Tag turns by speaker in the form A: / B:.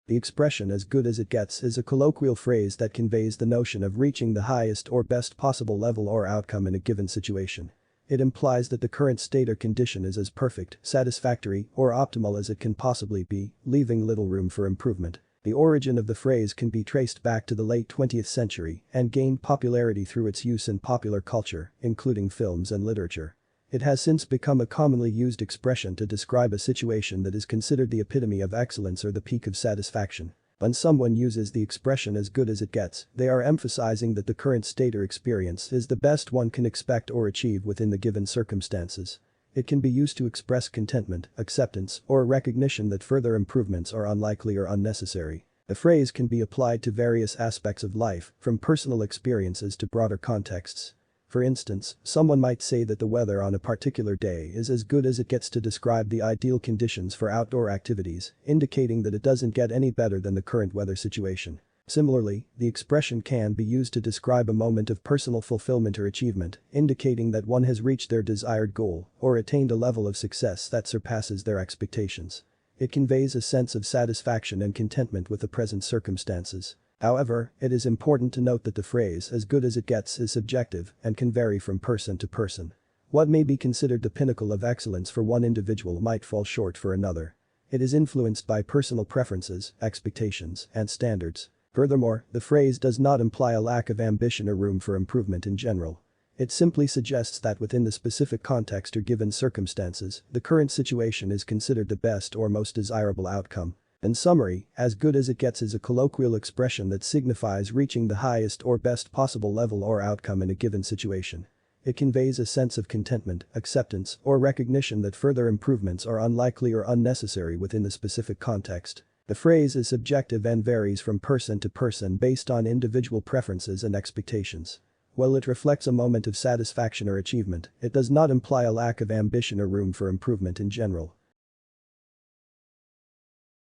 A: The expression "as good as it gets" is a colloquial phrase that conveys the notion of reaching the highest or best possible level or outcome in a given situation. It implies that the current state or condition is as perfect, satisfactory, or optimal as it can possibly be, leaving little room for improvement. The origin of the phrase can be traced back to the late 20th century and gained popularity through its use in popular culture, including films and literature. It has since become a commonly used expression to describe a situation that is considered the epitome of excellence or the peak of satisfaction. When someone uses the expression "as good as it gets," they are emphasizing that the current state or experience is the best one can expect or achieve within the given circumstances. It can be used to express contentment, acceptance, or recognition that further improvements are unlikely or unnecessary. The phrase can be applied to various aspects of life, from personal experiences to broader contexts. For instance, someone might say that the weather on a particular day is as good as it gets to describe the ideal conditions for outdoor activities, indicating that it doesn't get any better than the current weather situation. Similarly, the expression can be used to describe a moment of personal fulfillment or achievement, indicating that one has reached their desired goal or attained a level of success that surpasses their expectations. It conveys a sense of satisfaction and contentment with the present circumstances. However, it is important to note that the phrase "as good as it gets" is subjective and can vary from person to person. What may be considered the pinnacle of excellence for one individual might fall short for another. It is influenced by personal preferences, expectations, and standards. Furthermore, the phrase does not imply a lack of ambition or room for improvement in general. It simply suggests that within the specific context or given circumstances, the current situation is considered the best or most desirable outcome. In summary, "as good as it gets" is a colloquial expression that signifies reaching the highest or best possible level or outcome in a given situation. It conveys a sense of contentment, acceptance, or recognition that further improvements are unlikely or unnecessary within the specific context. The phrase is subjective and varies from person to person based on individual preferences and expectations. While it reflects a moment of satisfaction or achievement, it does not imply a lack of ambition or room for improvement in general.